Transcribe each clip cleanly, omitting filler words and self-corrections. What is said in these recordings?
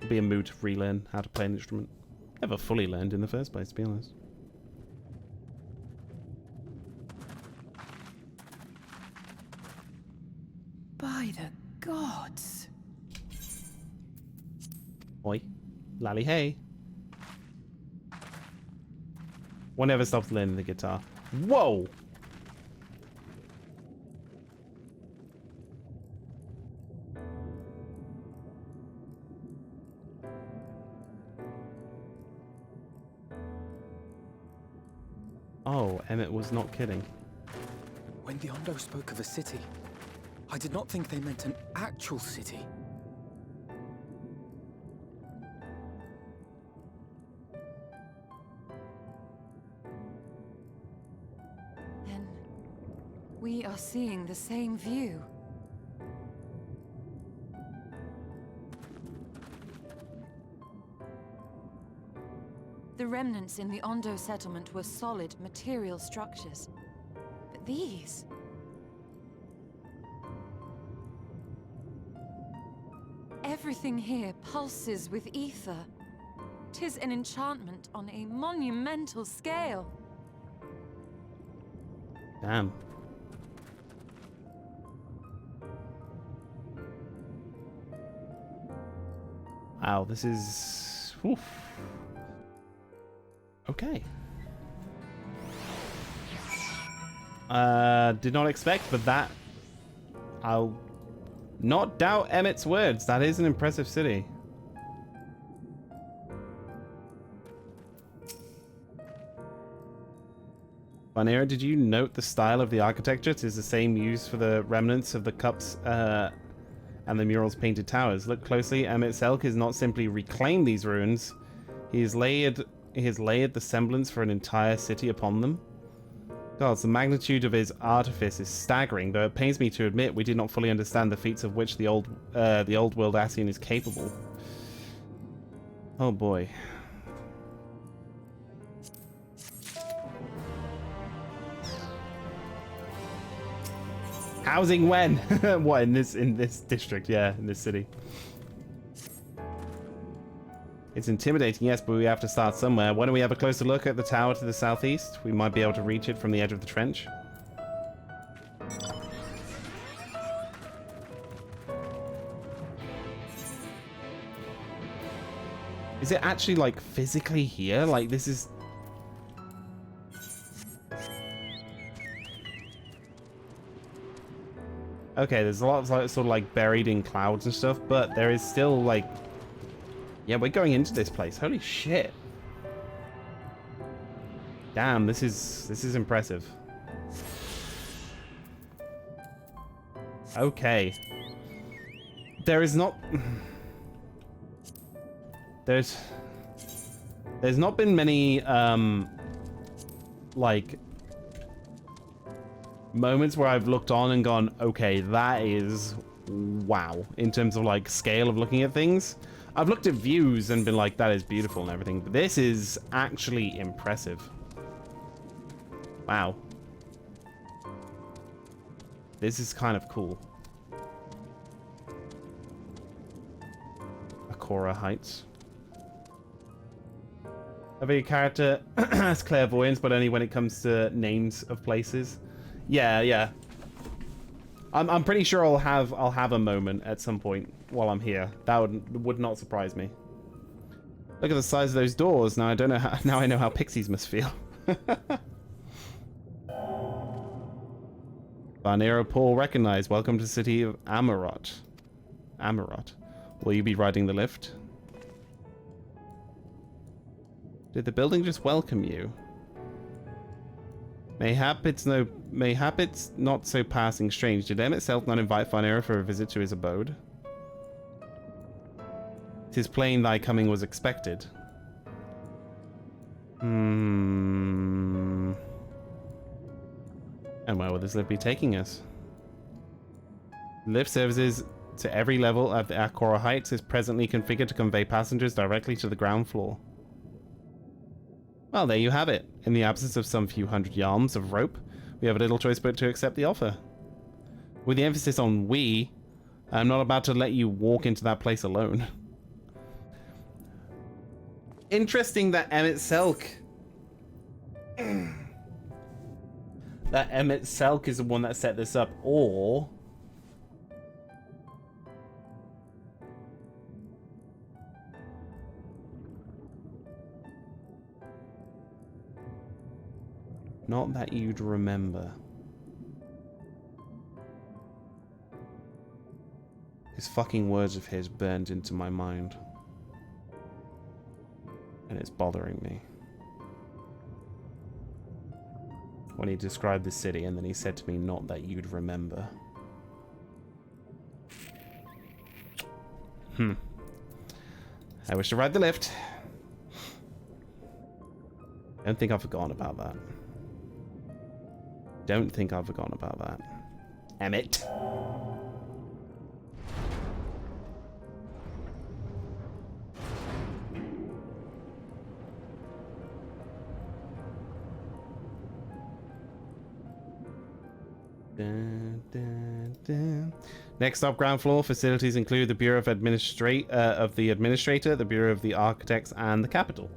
be a mood to relearn how to play an instrument. Never fully learned in the first place, to be honest. By the gods. Oi. Lally hey. One never stops learning the guitar. Whoa! Oh, Emmett was not kidding. When the Ondo spoke of a city, I did not think they meant an actual city. Then we are seeing the same view. The remnants in the Ondo settlement were solid material structures. But these... everything here pulses with ether. 'Tis an enchantment on a monumental scale. Damn. Wow, this is... Oof. Okay. Did not expect, but that... I'll not doubt Emmett's words. That is an impressive city. Farniro, did you note the style of the architecture? It is the same used for the remnants of the cups and the mural's painted towers. Look closely. Emet-Selch has not simply reclaimed these ruins. He has layered the semblance for an entire city upon them. Gods, the magnitude of his artifice is staggering, though it pains me to admit we did not fully understand the feats of which the old world Ascian is capable. Oh boy. Housing when? What, in this district? Yeah, in this city. It's intimidating, yes, but we have to start somewhere. Why don't we have a closer look at the tower to the southeast? We might be able to reach it from the edge of the trench. Is it actually, like, physically here? Like, this is... Okay, there's a lot of, like, sort of, like, buried in clouds and stuff, but there is still, like... Yeah, we're going into this place. Holy shit. Damn, this is impressive. Okay. There is not... There's not been many, like, moments where I've looked on and gone, okay, that is wow, in terms of, like, scale of looking at things. I've looked at views and been like, that is beautiful and everything, but this is actually impressive. Wow. This is kind of cool. Akora Heights. Every character has clairvoyance, but only when it comes to names of places. Yeah, yeah. I'm pretty sure I'll have a moment at some point while I'm here. That would not surprise me. Look at the size of those doors. Now I don't know how. Now I know how pixies must feel. Farniro Paul recognized. Welcome to the city of Amaurot. Amaurot. Will you be riding the lift? Did the building just welcome you? Mayhap it's not so passing strange. Did Emet-Selch not invite Farniro for a visit to his abode? 'Tis plain thy coming was expected. And where will this lift be taking us? Lift services to every level of the Akora Heights is presently configured to convey passengers directly to the ground floor. Well, there you have it. In the absence of some few hundred yards of rope, we have little choice but to accept the offer. With the emphasis on we, I'm not about to let you walk into that place alone. Interesting that Emet-Selch. That Emet-Selch is the one that set this up, or... Not that you'd remember. His fucking words of his burned into my mind. And it's bothering me. When he described the city, and then he said to me, not that you'd remember. I wish to ride the lift. Don't think I've forgotten about that. Don't think I've forgotten about that. Emmett. Dun, dun, dun. Next up, ground floor facilities include the Bureau of the Administrator, the Bureau of the Architects, and the Capital.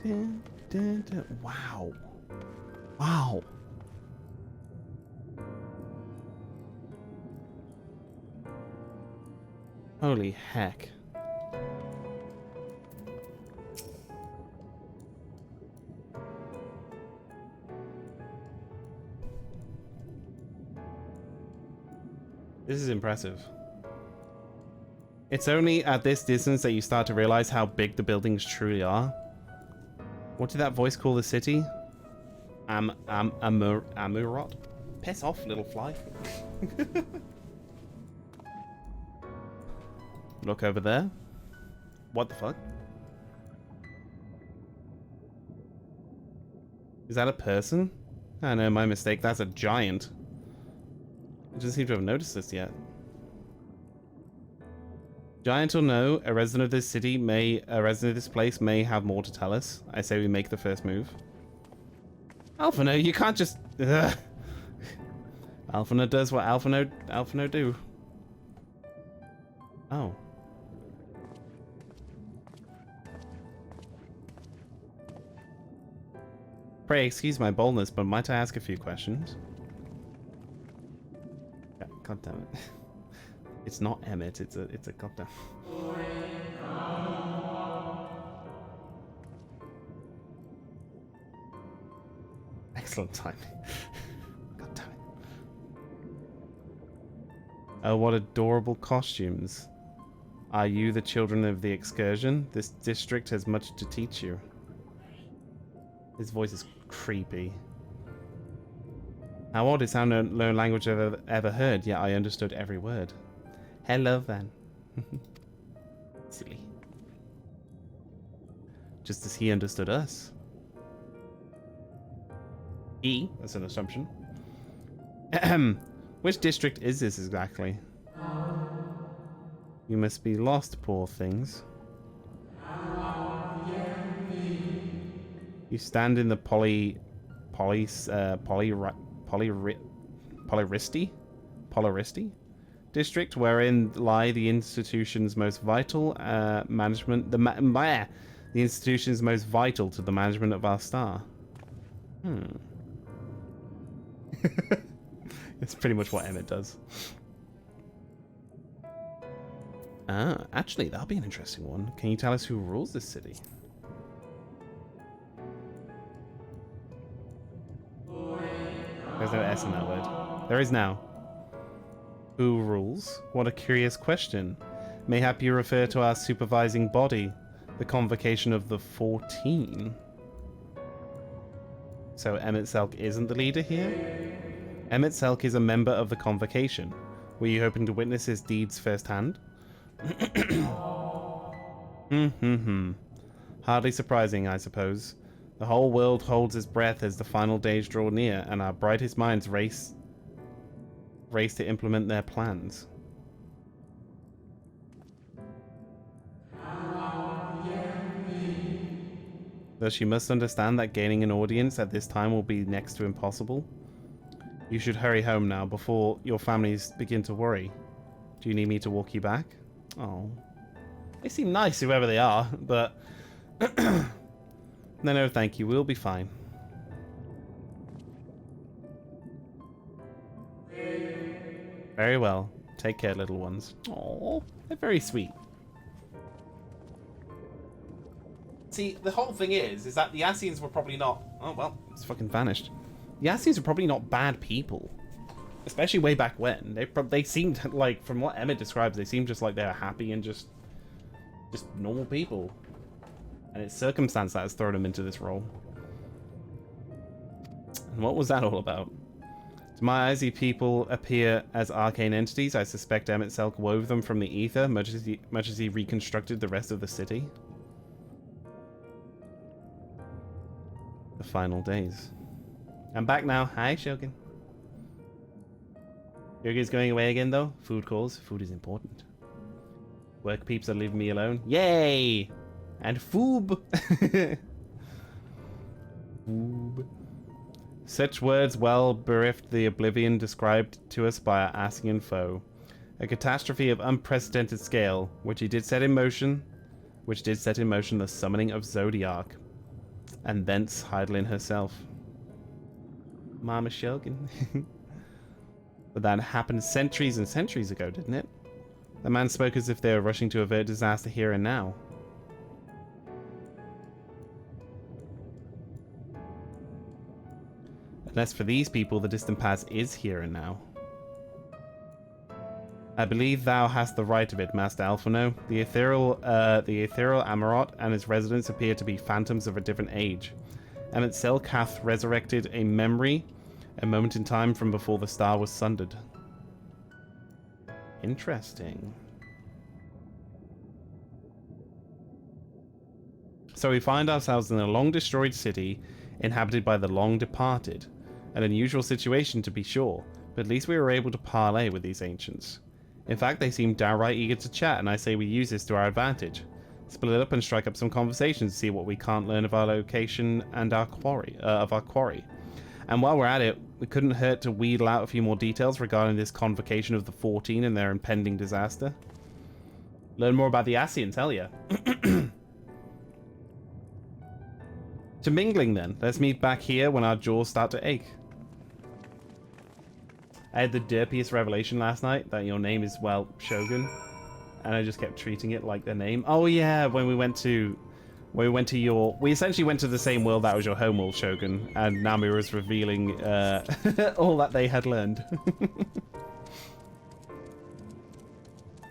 Dun, dun, dun. Wow. Wow. Holy heck. This is impressive. It's only at this distance that you start to realize how big the buildings truly are. What did that voice call the city? Amaurot? Piss off, little fly. Look over there. What the fuck? Is that a person? Oh no, my mistake. That's a giant. I just seem to have noticed this yet. Giant or no, a resident of this place may have more to tell us. I say we make the first move. Alphino, you can't just... Ugh. Alphino does what Alphino do. Oh. Pray excuse my boldness, but might I ask a few questions? Yeah, God damn it. It's not Emmett, it's a goddamn. Excellent timing. God damn it. Oh, what adorable costumes. Are you the children of the excursion? This district has much to teach you. His voice is creepy. How odd is how no language I've ever heard, yet I understood every word. Hello, then. Silly. Just as he understood us. That's an assumption. Which district is this exactly? You must be lost, poor things. You stand in the Polaristi district, wherein lie the institutions most vital the institutions most vital to the management of our star. It's pretty much what Emmett does. Ah, actually, that'll be an interesting one. Can you tell us who rules this city? There's no S in that word. There is now. Who rules? What a curious question. Mayhap you refer to our supervising body, the Convocation of the 14. So Emet-Selch isn't the leader here? Emet-Selch is a member of the Convocation. Were you hoping to witness his deeds firsthand? Hardly surprising, I suppose. The whole world holds its breath as the final days draw near, and our brightest minds race to implement their plans. Though she must understand that gaining an audience at this time will be next to impossible. You should hurry home now before your families begin to worry. Do you need me to walk you back? Oh. They seem nice, whoever they are, but... No, thank you. We'll be fine. Very well. Take care, little ones. Oh, they're very sweet. See, the whole thing is that the Ascians were probably not... Oh, well, it's fucking vanished. The Ascians were probably not bad people. Especially way back when. They seemed like, from what Emmett describes, they seemed just like they were happy and just normal people. And it's circumstance that has thrown them into this role. And what was that all about? To my eyes, these people appear as arcane entities. I suspect Emet-Selch wove them from the ether, much as he reconstructed the rest of the city. The final days. I'm back now. Hi, Shogun. Yogi's going away again, though. Food calls. Food is important. Work peeps are leaving me alone. Yay! And foob! Foob. Such words well bereft the oblivion described to us by our Ascian foe. A catastrophe of unprecedented scale, which did set in motion the summoning of Zodiac, and thence Heidelin herself. Mama Shogun. But that happened centuries and centuries ago, didn't it? The man spoke as if they were rushing to avert disaster here and now. Unless for these people, the distant past is here and now. I believe thou hast the right of it, Master Alphino. The ethereal Amaurot and its residents appear to be phantoms of a different age. Emet-Selch hath resurrected a memory, a moment in time from before the star was sundered. Interesting. So we find ourselves in a long-destroyed city, inhabited by the long-departed. An unusual situation, to be sure, but at least we were able to parley with these ancients. In fact, they seemed downright eager to chat, and I say we use this to our advantage. Split up and strike up some conversations to see what we can't learn of our location and our quarry. And while we're at it, it couldn't hurt to wheedle out a few more details regarding this convocation of the 14 and their impending disaster. Learn more about the Ascians, hell yeah. To mingling then. Let's meet back here when our jaws start to ache. I had the derpiest revelation last night that your name is, well, Shogun. And I just kept treating it like the name. Oh yeah, when we went to your... We essentially went to the same world that was your home world, Shogun. And Nami was revealing all that they had learned.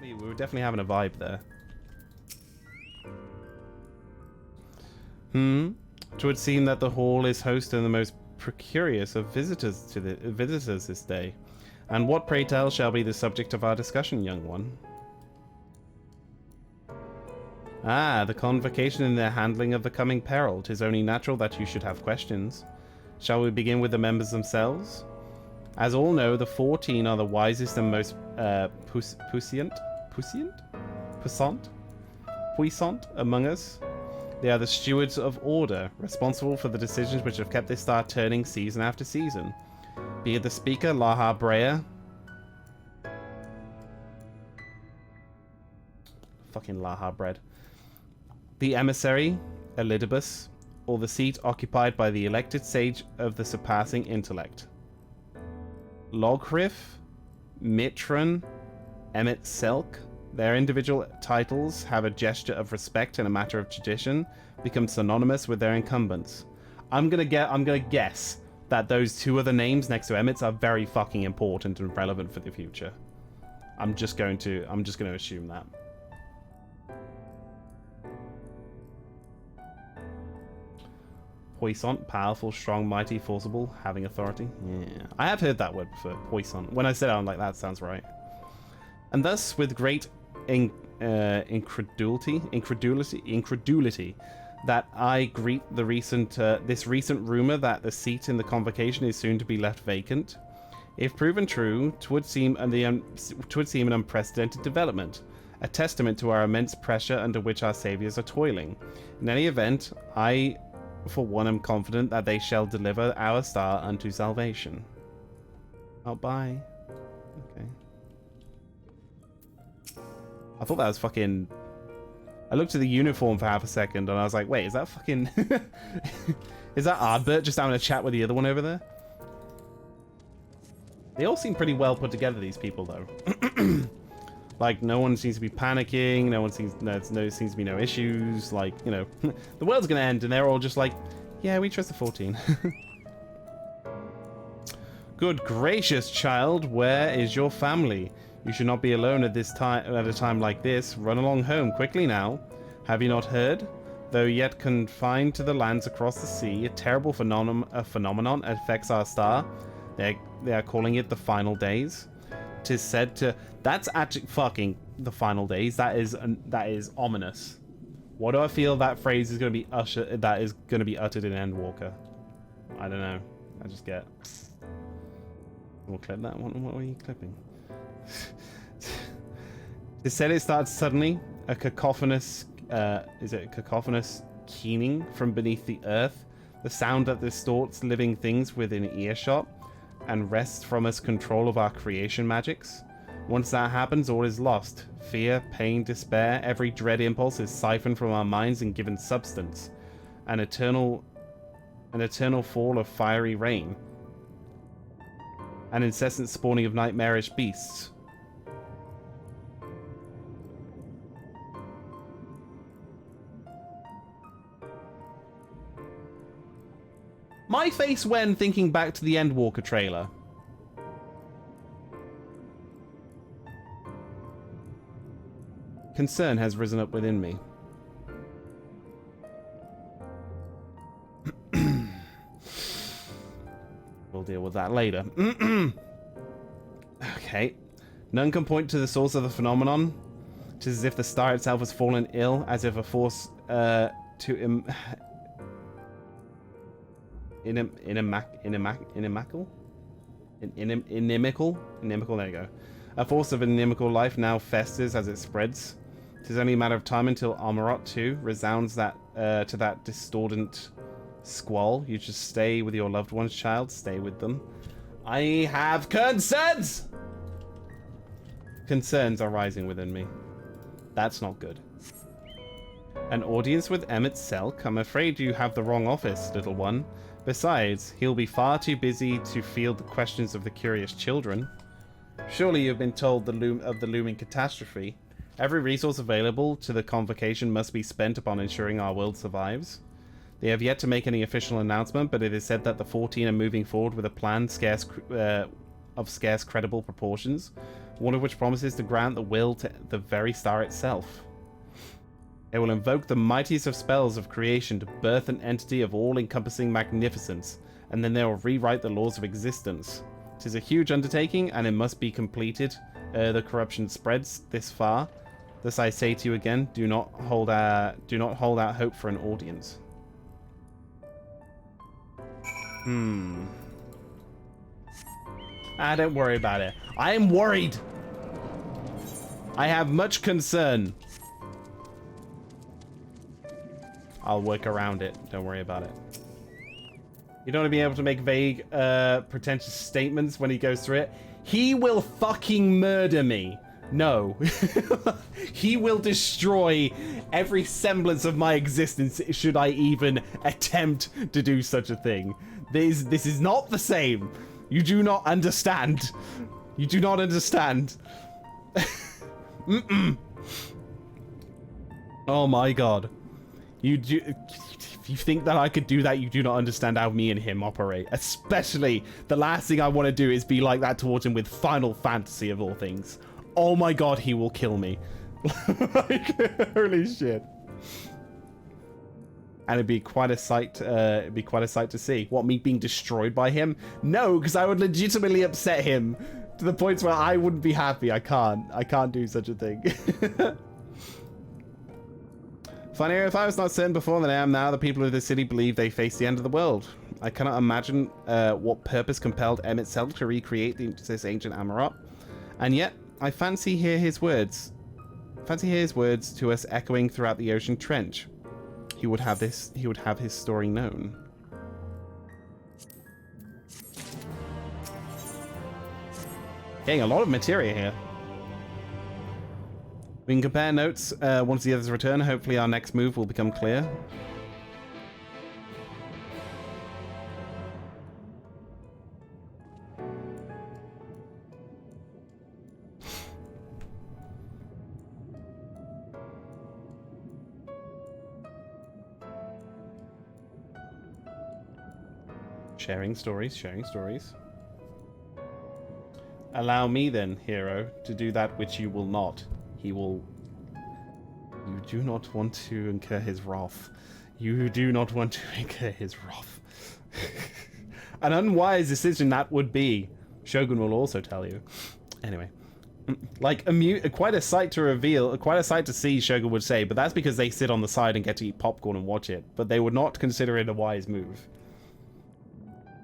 We were definitely having a vibe there. It would seem that the hall is host to the most precarious of visitors this day. And what, pray tell, shall be the subject of our discussion, young one? Ah, the convocation in their handling of the coming peril. 'Tis only natural that you should have questions. Shall we begin with the members themselves? As all know, the 14 are the wisest and most puissant among us. They are the stewards of order, responsible for the decisions which have kept this star turning season after season. Be it the speaker, Laha Brea. Fucking Laha bread. The emissary, Elidibus, or the seat occupied by the elected sage of the surpassing intellect. Loghrif, Mitron, Emet-Selch. Their individual titles have a gesture of respect and a matter of tradition, become synonymous with their incumbents. I'm gonna guess that those two other names next to Emmett's are very fucking important and relevant for the future. I'm just gonna assume that. Puissant, powerful, strong, mighty, forcible, having authority. Yeah, I have heard that word before. Puissant. When I said it, I'm like, that sounds right. And thus, with great incredulity, that I greet the this recent rumor that the seat in the convocation is soon to be left vacant. If proven true, 'twould seem an unprecedented development, a testament to our immense pressure under which our saviors are toiling. In any event, I For one, I'm confident that they shall deliver our star unto salvation. Oh, bye. Okay. I thought that was fucking... I looked at the uniform for half a second and I was like, wait, is that fucking... Is that Ardbert just having a chat with the other one over there? They all seem pretty well put together, these people, though. Like, no one seems to be panicking, there seems to be no issues, like, you know, the world's gonna end, and they're all just like, yeah, we trust the 14. Good gracious, child, where is your family? You should not be alone at a time like this. Run along home, quickly now. Have you not heard? Though yet confined to the lands across the sea, a terrible phenomenon affects our star. They are calling it the final days. 'Tis said to... That's actually fucking the final days. That is ominous. What do I feel that phrase is going to be uttered in Endwalker? I don't know. I just get... We'll clip that one. What were you clipping? It said it starts suddenly. A cacophonous... is it a cacophonous keening from beneath the earth? The sound that distorts living things within earshot and wrests from us control of our creation magics. Once that happens, all is lost. Fear, pain, despair, every dread impulse is siphoned from our minds and given substance. An eternal fall of fiery rain. An incessant spawning of nightmarish beasts. My face when thinking back to the Endwalker trailer. Concern has risen up within me. We'll deal with that later. Okay. None can point to the source of the phenomenon. It is as if the star itself has fallen ill, as if a force inimical, there you go. A force of inimical life now festers as it spreads. 'Tis only a matter of time until Amaurot too resounds that to that discordant squall. You just stay with your loved ones, child. Stay with them. I have concerns! Concerns are rising within me. That's not good. An audience with Emet-Selch? I'm afraid you have the wrong office, little one. Besides, he'll be far too busy to field the questions of the curious children. Surely you've been told of the looming catastrophe. Every resource available to the convocation must be spent upon ensuring our world survives. They have yet to make any official announcement, but it is said that the 14 are moving forward with a plan of scarce credible proportions, one of which promises to grant the will to the very star itself. They will invoke the mightiest of spells of creation to birth an entity of all-encompassing magnificence, and then they will rewrite the laws of existence. It is a huge undertaking, and it must be completed ere the corruption spreads this far. Thus I say to you again, do not hold out hope for an audience. Don't worry about it. I am worried. I have much concern. I'll work around it. Don't worry about it. You don't want to be able to make vague, pretentious statements when he goes through it. He will fucking murder me. No. He will destroy every semblance of my existence should I even attempt to do such a thing. This is not the same. You do not understand. You do not understand. Oh my god. If you think that I could do that, you do not understand how me and him operate. Especially, the last thing I want to do is be like that towards him with Final Fantasy of all things. Oh my god, he will kill me. Like, holy shit. And it'd be quite a sight. To see. What, me being destroyed by him? No, because I would legitimately upset him to the point where I wouldn't be happy. I can't do such a thing. Farniro, if I was not certain before than I am now, the people of this city believe they face the end of the world. I cannot imagine what purpose compelled Emet-Selch to recreate this ancient Amaurot. And yet, I fancy hear his words to us echoing throughout the ocean trench. he would have his story known. Getting a lot of materia here. We can compare notes once the others return. Hopefully our next move will become clear. Sharing stories, sharing stories. Allow me then, hero, to do that which you will not. He will... You do not want to incur his wrath. You do not want to incur his wrath. An unwise decision that would be. Shogun will also tell you. Anyway. Like, quite a sight to reveal, quite a sight to see, Shogun would say, but that's because they sit on the side and get to eat popcorn and watch it. But they would not consider it a wise move.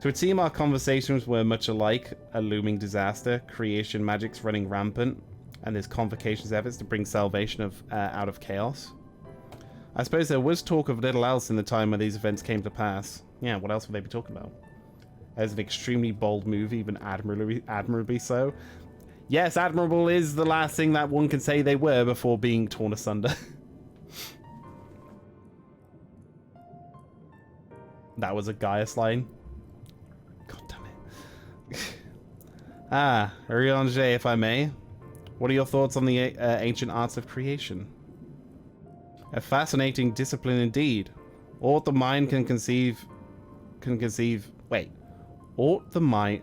So it would seem our conversations were much alike, a looming disaster, creation magics running rampant, and his convocation's efforts to bring salvation out of chaos. I suppose there was talk of little else in the time when these events came to pass. Yeah, what else would they be talking about? As an extremely bold move, even admirably so. Yes, admirable is the last thing that one can say they were before being torn asunder. That was a Gaius line. God damn it. Urianger, if I may. What are your thoughts on the ancient arts of creation? A fascinating discipline indeed. Aught the mind can conceive... Wait. Aught the mind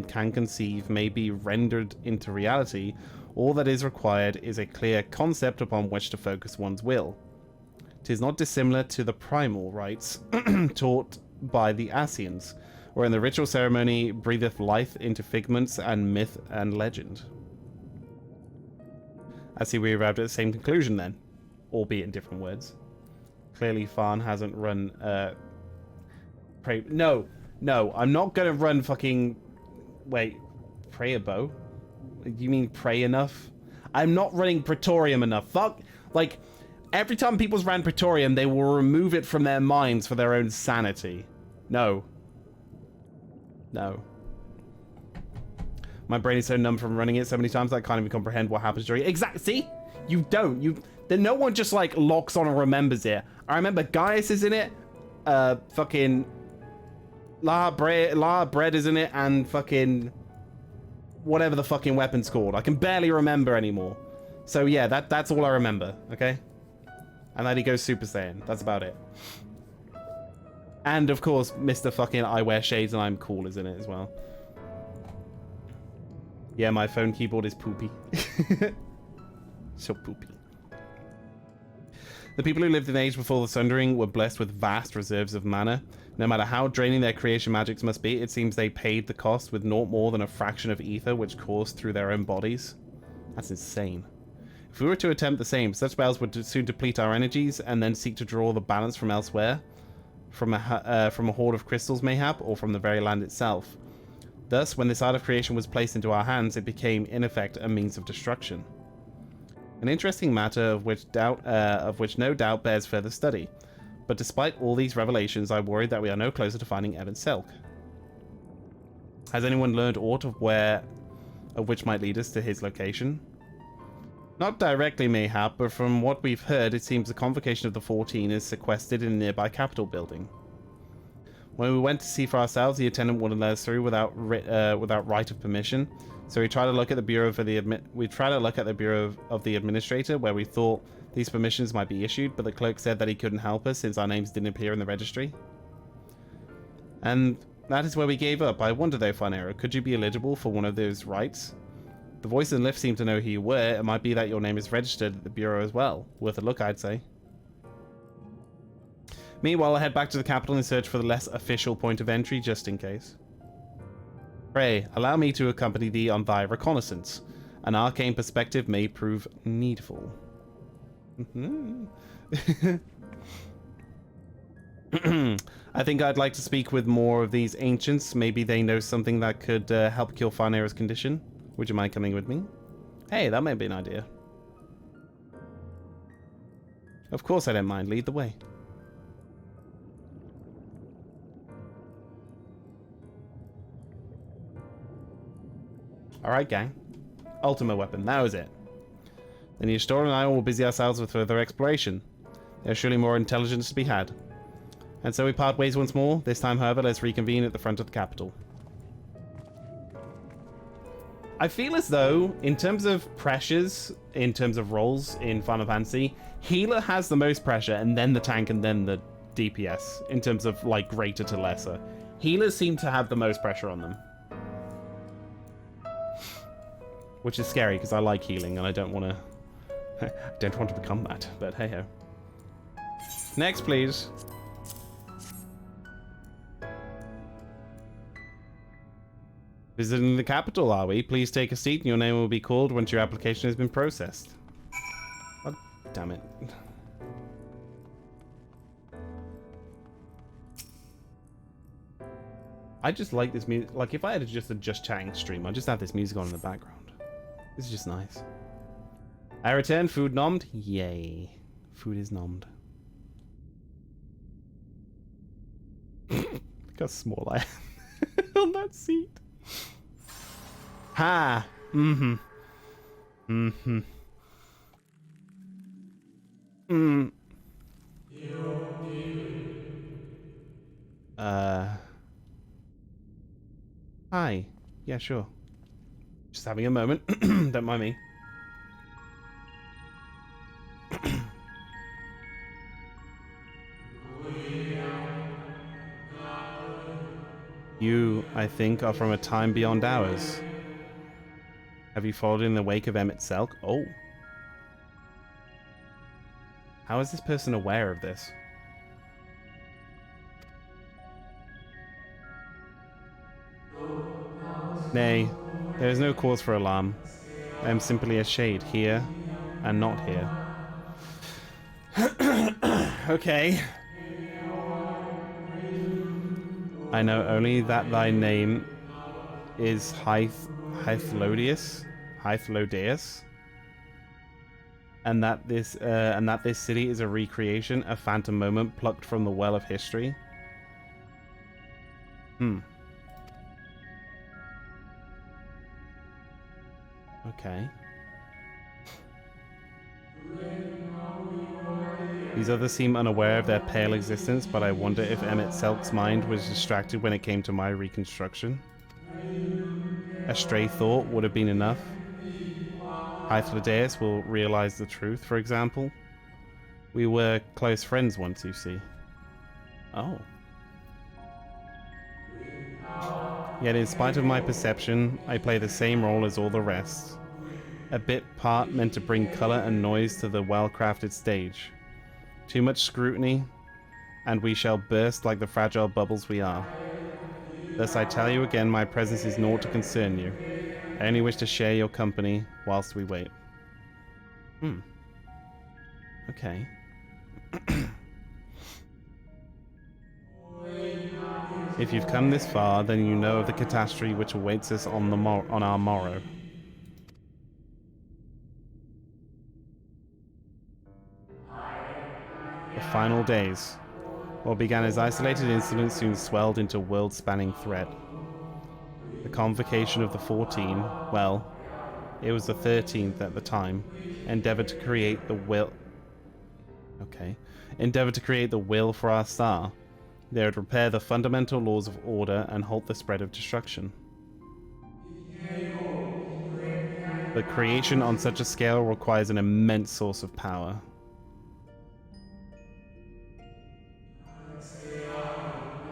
can conceive may be rendered into reality. All that is required is a clear concept upon which to focus one's will. 'Tis not dissimilar to the primal rites taught by the Asians, wherein the ritual ceremony breatheth life into figments and myth and legend. I see we arrived at the same conclusion then, albeit in different words. Clearly Farn hasn't run No, I'm not gonna run fucking... Wait, Prayabo? You mean pray enough? I'm not running Praetorium enough. Fuck, like, every time people's ran Praetorium, they will remove it from their minds for their own sanity. No. No. My brain is so numb from running it so many times that I can't even comprehend what happens during it. See? You don't. Then no one just, like, locks on and remembers it. I remember Gaius is in it. Fucking... La Bread is in it. And fucking... whatever the fucking weapon's called. I can barely remember anymore. So, yeah, that's all I remember. Okay? And that he goes Super Saiyan. That's about it. And, of course, Mr. fucking I wear shades and I'm cool is in it as well. Yeah, my phone keyboard is poopy. So poopy. The people who lived in the age before the Sundering were blessed with vast reserves of mana. No matter how draining their creation magics must be, it seems they paid the cost with naught more than a fraction of ether which coursed through their own bodies. That's insane. If we were to attempt the same, such spells would soon deplete our energies and then seek to draw the balance from elsewhere. From a hoard of crystals, mayhap, or from the very land itself. Thus, when this art of creation was placed into our hands, it became, in effect, a means of destruction. An interesting matter of which no doubt bears further study. But despite all these revelations, I worry that we are no closer to finding Emet-Selch. Has anyone learned aught of which might lead us to his location? Not directly, mayhap, but from what we've heard, it seems the convocation of the 14 is sequestered in a nearby Capitol building. When we went to see for ourselves, the attendant wouldn't let us through without right of permission. So we tried to look at the bureau of the administrator, where we thought these permissions might be issued, but the clerk said that he couldn't help us since our names didn't appear in the registry. And that is where we gave up. I wonder though, Farniro, could you be eligible for one of those rights? The voice and lift seem to know who you were. It might be that your name is registered at the bureau as well. Worth a look, I'd say. Meanwhile, I'll head back to the capital and search for the less official point of entry, just in case. Pray, allow me to accompany thee on thy reconnaissance. An arcane perspective may prove needful. I think I'd like to speak with more of these ancients. Maybe they know something that could help cure Farniro's condition. Would you mind coming with me? Hey, that might be an idea. Of course I don't mind. Lead the way. Alright, gang. Ultimate weapon. That was it. Then Ystor and I will busy ourselves with further exploration. There's surely more intelligence to be had. And so we part ways once more. This time, however, let's reconvene at the front of the capital. I feel as though, in terms of pressures, in terms of roles in Final Fantasy, healer has the most pressure, and then the tank, and then the DPS, in terms of, like, greater to lesser. Healers seem to have the most pressure on them. Which is scary, because I like healing, and I don't want to... I don't want to become that, but hey-ho. Next, please. Visiting the capital, are we? Please take a seat and your name will be called once your application has been processed. God damn it. I just like this music. Like, if I had just a Just Chatting stream, I'd just have this music on in the background. This is just nice. I return. Food nommed? Yay. Food is nommed. Look how small I am on that seat. Ha! Mm-hmm. Mm-hmm. Mm. Hi. Yeah, sure. Just having a moment. Don't mind me. You, I think, are from a time beyond ours. Have you followed in the wake of Emet-Selch? Oh. How is this person aware of this? Nay, there is no cause for alarm. I am simply a shade here and not here. Okay. I know only that thy name is Hythlodius, and that this city is a recreation, a phantom moment plucked from the well of history. Okay. These others seem unaware of their pale existence, but I wonder if Emet-Selch's mind was distracted when it came to my reconstruction. A stray thought would have been enough. Hythlodius will realize the truth, for example. We were close friends once, you see. Oh. Yet in spite of my perception, I play the same role as all the rest. A bit part meant to bring color and noise to the well-crafted stage. Too much scrutiny, and we shall burst like the fragile bubbles we are. Thus I tell you again, my presence is naught to concern you. I only wish to share your company whilst we wait. Okay. If you've come this far, then you know of the catastrophe which awaits us on our morrow. The final days. What began as isolated incidents soon swelled into world-spanning threat. The convocation of the 14, well, it was the 13th at the time, endeavored to create the will... Okay. Endeavored to create the will for our star. They would repair the fundamental laws of order and halt the spread of destruction. But creation on such a scale requires an immense source of power.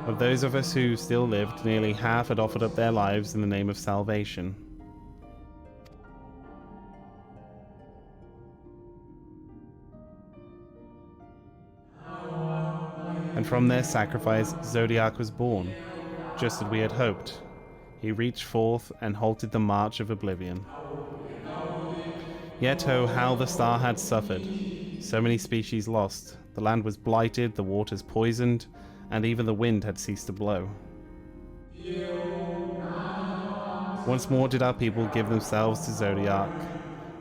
Of those of us who still lived, nearly half had offered up their lives in the name of salvation. And from their sacrifice, Zodiac was born, just as we had hoped. He reached forth and halted the march of oblivion. Yet, oh, how the star had suffered. So many species lost. The land was blighted, the waters poisoned, and even the wind had ceased to blow. Once more did our people give themselves to Zodiac.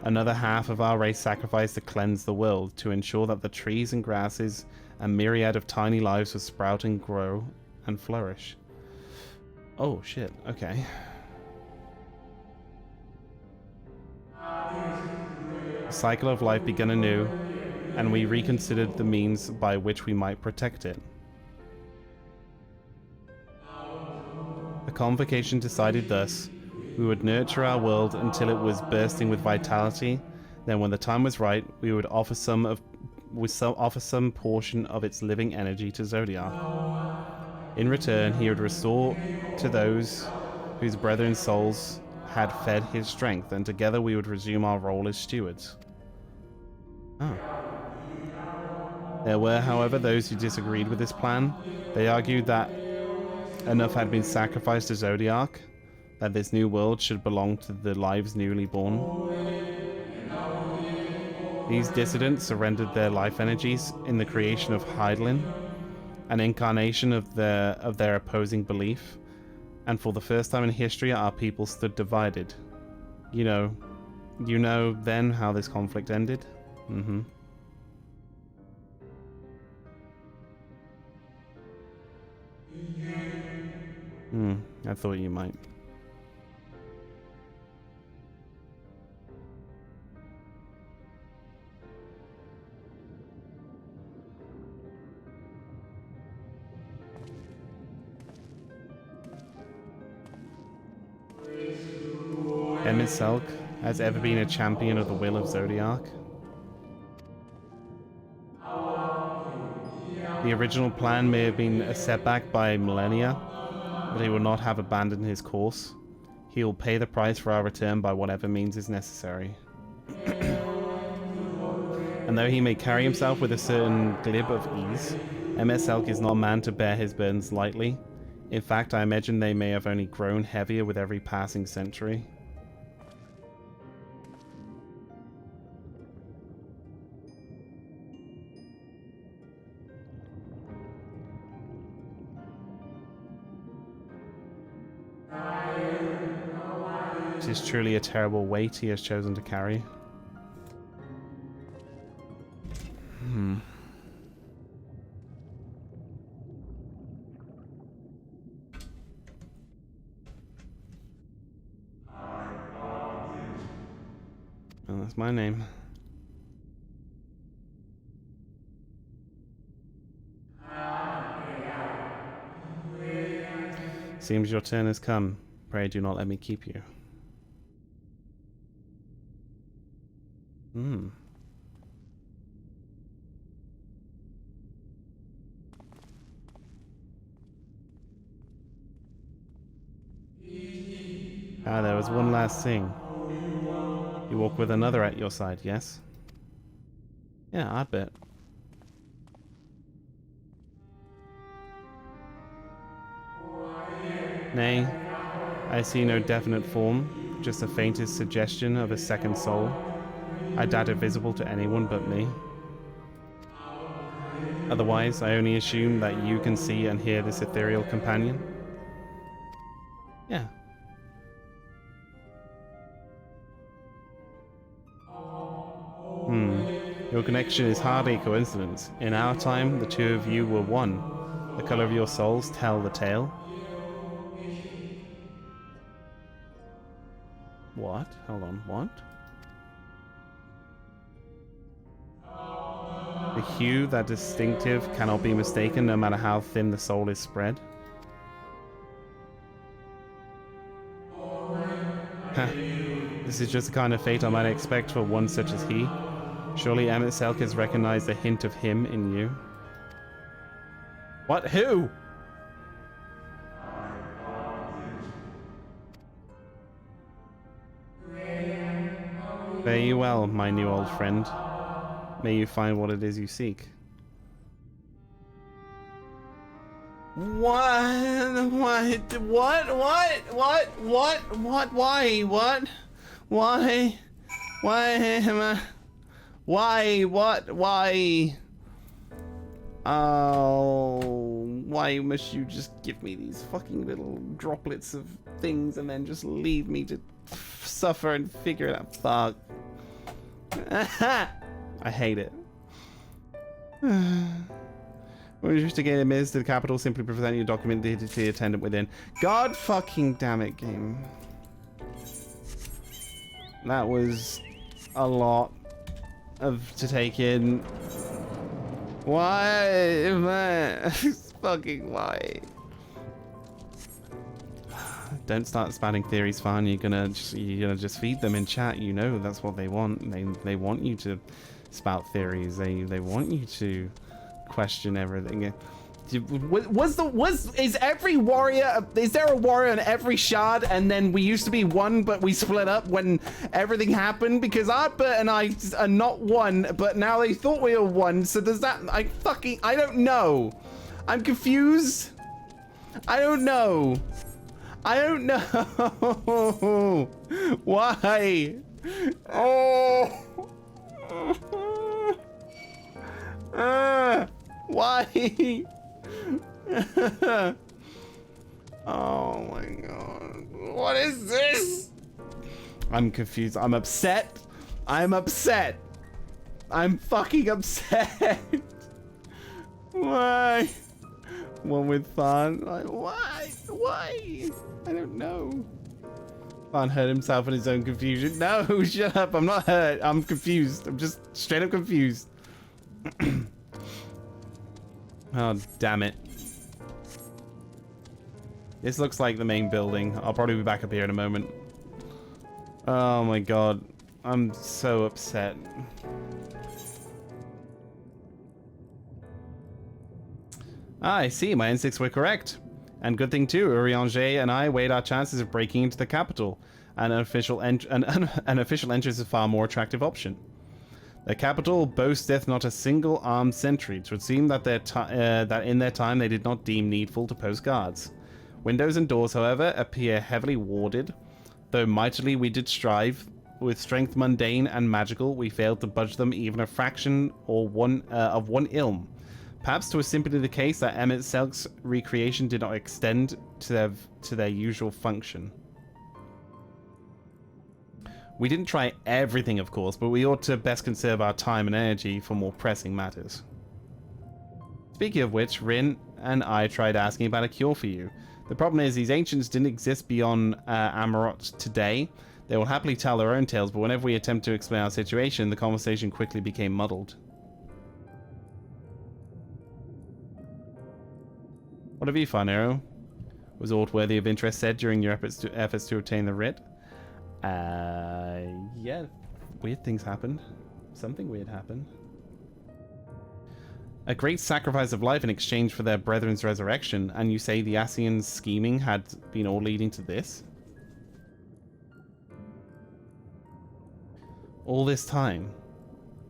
Another half of our race sacrificed to cleanse the world, to ensure that the trees and grasses and myriad of tiny lives would sprout and grow and flourish. Oh shit, okay. The cycle of life began anew, and we reconsidered the means by which we might protect it. The convocation decided thus: we would nurture our world until it was bursting with vitality, then when the time was right, we would offer some portion of its living energy to Zodiac. In return, he would restore to those whose brethren souls had fed his strength, and together we would resume our role as stewards. Oh. There were, however, those who disagreed with this plan. They argued that enough had been sacrificed to Zodiac, that this new world should belong to the lives newly born. These dissidents surrendered their life energies in the creation of Hydaelyn, an incarnation of their opposing belief, and for the first time in history our people stood divided. You know then how this conflict ended? Mm-hmm. I thought you might. Emet-Selch has ever been a champion of the will of Zodiac. The original plan may have been a setback by millennia, but he will not have abandoned his course. He will pay the price for our return by whatever means is necessary. And though he may carry himself with a certain glib of ease, Emet-Selch is not a man to bear his burdens lightly. In fact, I imagine they may have only grown heavier with every passing century. It is truly a terrible weight he has chosen to carry. Well, that's my name. Seems your turn has come. Pray do not let me keep you. There was one last thing. You walk with another at your side, yes? Yeah, I bet. Nay, I see no definite form, just the faintest suggestion of a second soul. I doubt it visible to anyone but me. Otherwise, I only assume that you can see and hear this ethereal companion. Yeah. Your connection is hardly a coincidence. In our time, the two of you were one. The color of your souls tell the tale. What? Hold on, what? The hue, that distinctive, cannot be mistaken no matter how thin the soul is spread. This is just the kind of fate I might expect for one such as he. Surely Emet-Selch has recognized a hint of him in you. What? Who? Fare you well, my new old friend. May you find what it is you seek. What? Why? Am I... Why? What? Why? Oh, why must you just give me these fucking little droplets of things and then just leave me to suffer and figure it out? Fuck. I hate it. When you to gain admittance to the capital, simply present your document to the attendant within. God fucking damn it, game. That was a lot to take in. Why, man? Fucking why? Don't start spouting theories, Farn. You're gonna just feed them in chat. You know that's what they want. They want you to spout theories. They want you to question everything. Is every warrior? Is there a warrior in every shard? And then we used to be one, but we split up when everything happened because Artbert and I are not one, but now they thought we were one. So does that? I don't know. I'm confused. I don't know. I don't know. Why? Oh. Why? Oh my god. What is this? I'm confused. I'm upset. I'm upset. I'm fucking upset. Why? One with Farn. Like, why? Why? I don't know. Farn hurt himself in his own confusion. No, shut up. I'm not hurt. I'm confused. I'm just straight up confused. Oh, damn it. This looks like the main building. I'll probably be back up here in a moment. Oh my god. I'm so upset. Ah, I see. My instincts were correct. And good thing too. Urianger and I weighed our chances of breaking into the capital. An official entrance is a far more attractive option. The capital boasteth not a single armed sentry. It would seem that that in their time they did not deem needful to post guards. Windows and doors, however, appear heavily warded. Though mightily we did strive, with strength mundane and magical, we failed to budge them even a fraction or of one ilm. Perhaps 'twas simply the case that Emet-Selch's recreation did not extend to their usual function. We didn't try everything, of course, but we ought to best conserve our time and energy for more pressing matters. Speaking of which, Rin and I tried asking about a cure for you. The problem is these ancients didn't exist beyond Amaurot today. They will happily tell their own tales, but whenever we attempt to explain our situation, the conversation quickly became muddled. What of you, Farniro? Was aught worthy of interest said during your efforts to obtain the writ? Yeah. Weird things happened. Something weird happened. A great sacrifice of life in exchange for their brethren's resurrection, and you say the Ascians' scheming had been all leading to this? All this time.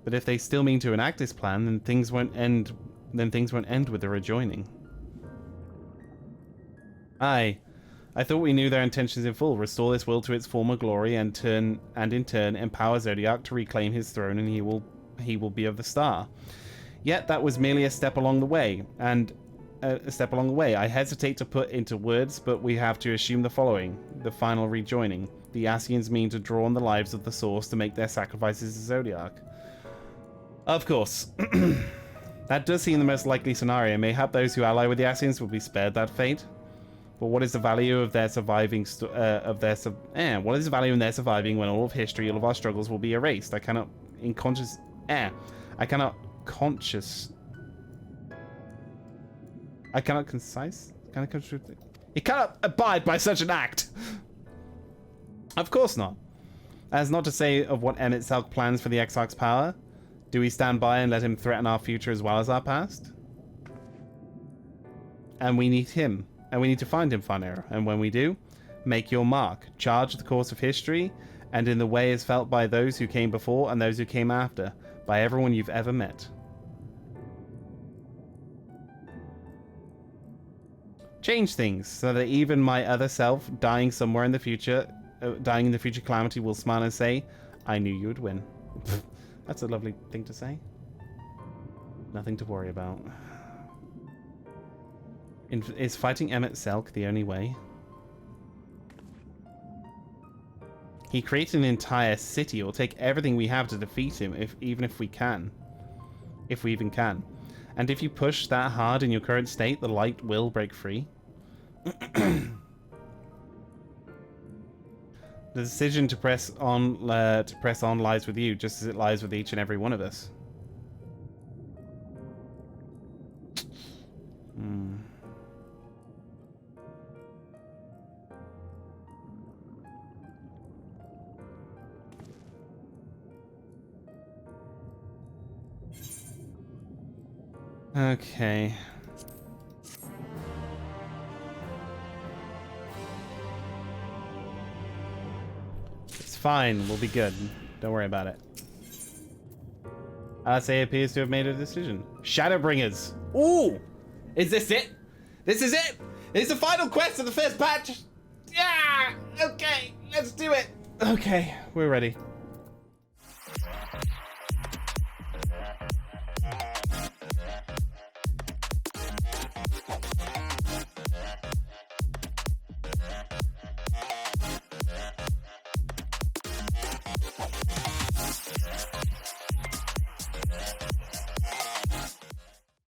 But if they still mean to enact this plan, then things won't end with the rejoining. Aye. I thought we knew their intentions in full. Restore this world to its former glory and in turn empower Zodiac to reclaim his throne, and he will be of the star. Yet that was merely a step along the way, I hesitate to put into words, but we have to assume the following: the final rejoining. The Ascians mean to draw on the lives of the source to make their sacrifices to Zodiac. Of course. That does seem the most likely scenario. Mayhap those who ally with the Ascians will be spared that fate. But what is the value of their surviving? What is the value in their surviving when all of history, all of our struggles will be erased? It cannot abide by such an act. Of course not. As not to say of what Emet-Selch plans for the Exarch's power. Do we stand by and let him threaten our future as well as our past? And we need him. And we need to find him, Farniro. And when we do, make your mark. Charge the course of history, and in the way as felt by those who came before and those who came after, by everyone you've ever met. Change things, so that even my other self, dying in the future calamity, will smile and say, I knew you would win. That's a lovely thing to say. Nothing to worry about. Is fighting Emet-Selch the only way? He created an entire city. It will take everything we have to defeat him, even if we can. If we even can. And if you push that hard in your current state, the light will break free. The decision to press on lies with you, just as it lies with each and every one of us. Okay. It's fine. We'll be good. Don't worry about it. Say appears to have made a decision. Shadowbringers. Ooh! Is this it? This is it! It's the final quest of the first patch! Yeah! Okay, let's do it! Okay, we're ready.